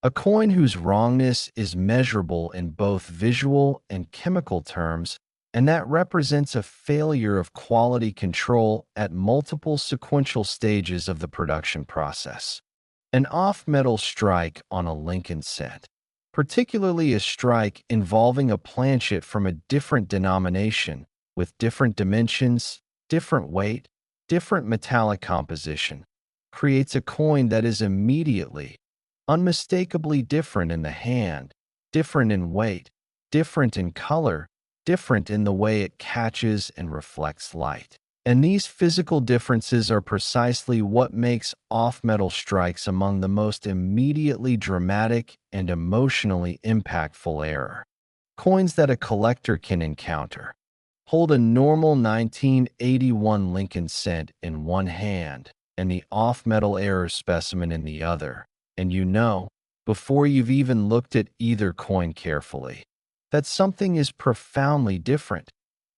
A coin whose wrongness is measurable in both visual and chemical terms, and that represents a failure of quality control at multiple sequential stages of the production process. An off-metal strike on a Lincoln cent, particularly a strike involving a planchet from a different denomination, with different dimensions, different weight, different metallic composition, creates a coin that is immediately, unmistakably different in the hand, different in weight, different in color, different in the way it catches and reflects light. And these physical differences are precisely what makes off-metal strikes among the most immediately dramatic and emotionally impactful error. Coins that a collector can encounter. Hold a normal 1981 Lincoln cent in one hand and the off-metal error specimen in the other, and you know, before you've even looked at either coin carefully, that something is profoundly different.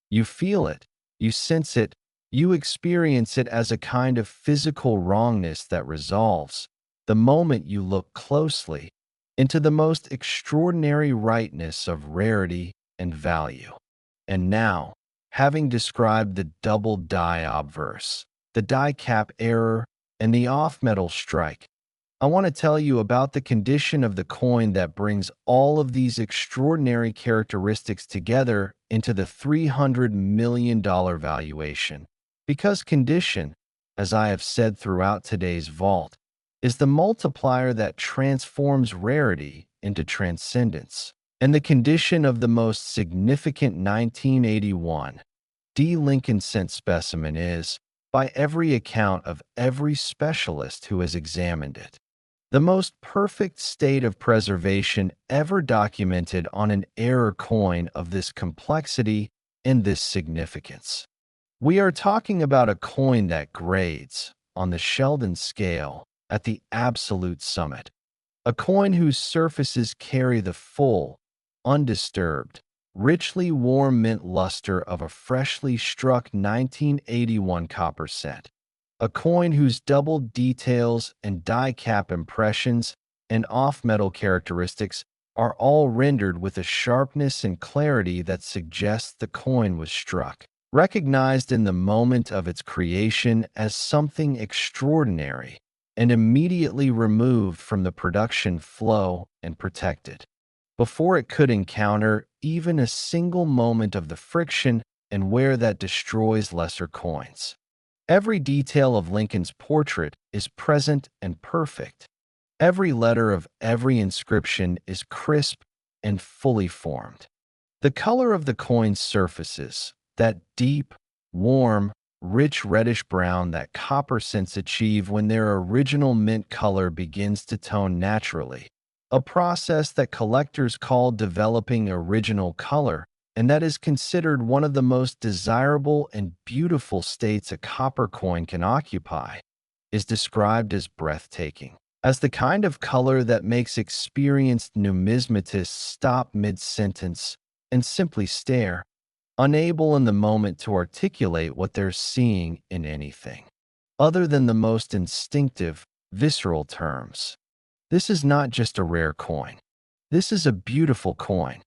You feel it, you sense it, you experience it as a kind of physical wrongness that resolves, the moment you look closely, into the most extraordinary rightness of rarity and value. And now, having described the double die obverse, the die cap error, and the off-metal strike, I want to tell you about the condition of the coin that brings all of these extraordinary characteristics together into the $300 million valuation. Because condition, as I have said throughout today's vault, is the multiplier that transforms rarity into transcendence. And the condition of the most significant 1981 D. Lincoln cent specimen is, by every account of every specialist who has examined it, the most perfect state of preservation ever documented on an error coin of this complexity and this significance. We are talking about a coin that grades, on the Sheldon scale, at the absolute summit, a coin whose surfaces carry the full, undisturbed, richly warm mint luster of a freshly struck 1981 copper cent. A coin whose double details and die cap impressions and off-metal characteristics are all rendered with a sharpness and clarity that suggests the coin was struck, recognized in the moment of its creation as something extraordinary, and immediately removed from the production flow and protected, before it could encounter even a single moment of the friction and wear that destroys lesser coins. Every detail of Lincoln's portrait is present and perfect. Every letter of every inscription is crisp and fully formed. The color of the coin's surfaces, that deep, warm, rich reddish-brown that copper cents achieve when their original mint color begins to tone naturally, a process that collectors call developing original color, and that is considered one of the most desirable and beautiful states a copper coin can occupy, is described as breathtaking, as the kind of color that makes experienced numismatists stop mid-sentence and simply stare, unable in the moment to articulate what they're seeing in anything other than the most instinctive, visceral terms. This is not just a rare coin. This is a beautiful coin.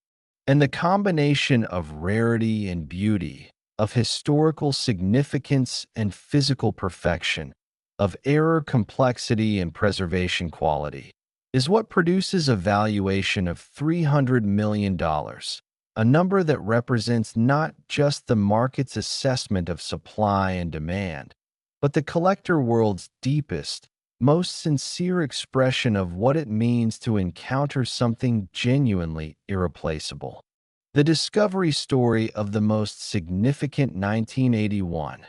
And the combination of rarity and beauty, of historical significance and physical perfection, of error complexity and preservation quality, is what produces a valuation of $300 million, a number that represents not just the market's assessment of supply and demand, but the collector world's deepest, most sincere expression of what it means to encounter something genuinely irreplaceable. The discovery story of the most significant 1981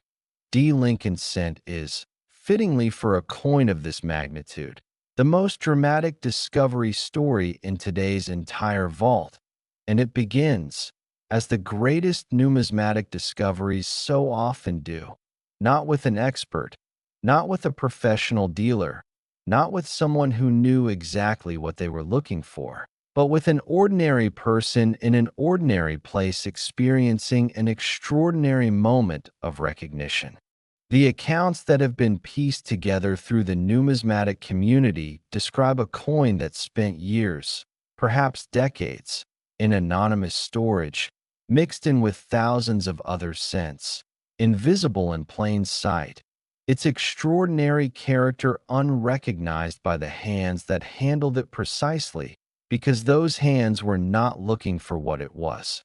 D. Lincoln cent is, fittingly for a coin of this magnitude, the most dramatic discovery story in today's entire vault, and it begins, as the greatest numismatic discoveries so often do, not with an expert, not with a professional dealer, not with someone who knew exactly what they were looking for, but with an ordinary person in an ordinary place experiencing an extraordinary moment of recognition. The accounts that have been pieced together through the numismatic community describe a coin that spent years, perhaps decades, in anonymous storage, mixed in with thousands of other cents, invisible in plain sight, its extraordinary character unrecognized by the hands that handled it precisely because those hands were not looking for what it was.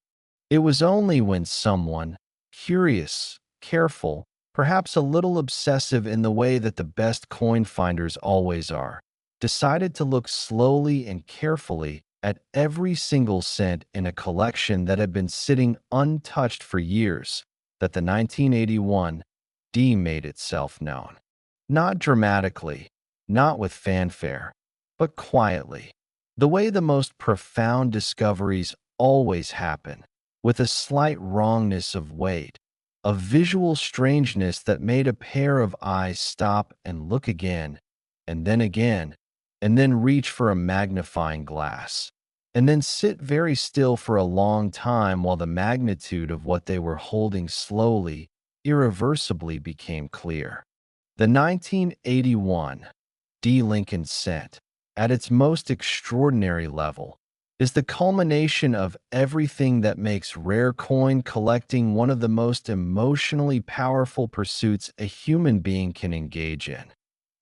It was only when someone, curious, careful, perhaps a little obsessive in the way that the best coin finders always are, decided to look slowly and carefully at every single cent in a collection that had been sitting untouched for years, that the 1981 D made itself known. Not dramatically, not with fanfare, but quietly, the way the most profound discoveries always happen, with a slight wrongness of weight, a visual strangeness that made a pair of eyes stop and look again, and then reach for a magnifying glass, and then sit very still for a long time while the magnitude of what they were holding slowly, irreversibly became clear. The 1981 D. Lincoln cent, at its most extraordinary level, is the culmination of everything that makes rare coin collecting one of the most emotionally powerful pursuits a human being can engage in.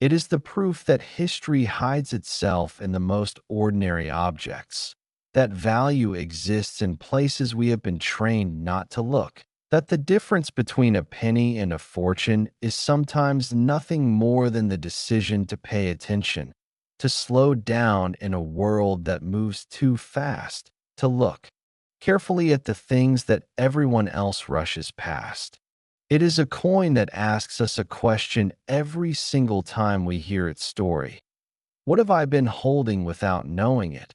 It is the proof that history hides itself in the most ordinary objects, that value exists in places we have been trained not to look, that the difference between a penny and a fortune is sometimes nothing more than the decision to pay attention, to slow down in a world that moves too fast, to look carefully at the things that everyone else rushes past. It is a coin that asks us a question every single time we hear its story. What have I been holding without knowing it?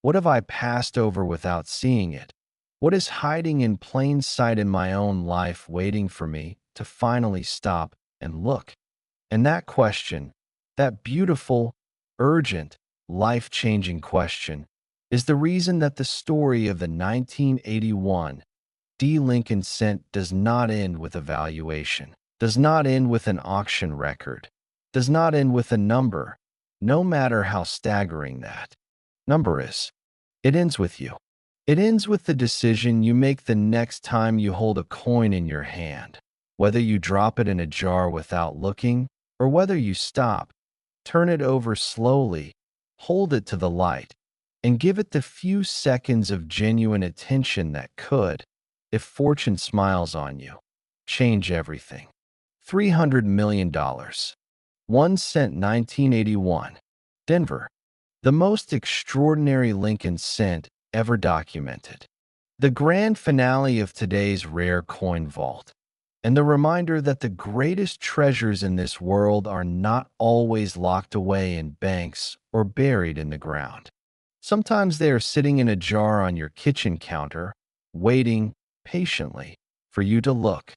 What have I passed over without seeing it? What is hiding in plain sight in my own life waiting for me to finally stop and look? And that question, that beautiful, urgent, life-changing question, is the reason that the story of the 1981 D. Lincoln cent does not end with a valuation, does not end with an auction record, does not end with a number, no matter how staggering that number is. It ends with you. It ends with the decision you make the next time you hold a coin in your hand, whether you drop it in a jar without looking, or whether you stop, turn it over slowly, hold it to the light, and give it the few seconds of genuine attention that could, if fortune smiles on you, change everything. $300 million. 1 cent 1981. Denver. The most extraordinary Lincoln cent ever documented. The grand finale of today's rare coin vault. and the reminder that the greatest treasures in this world are not always locked away in banks or buried in the ground. Sometimes they are sitting in a jar on your kitchen counter, waiting patiently for you to look.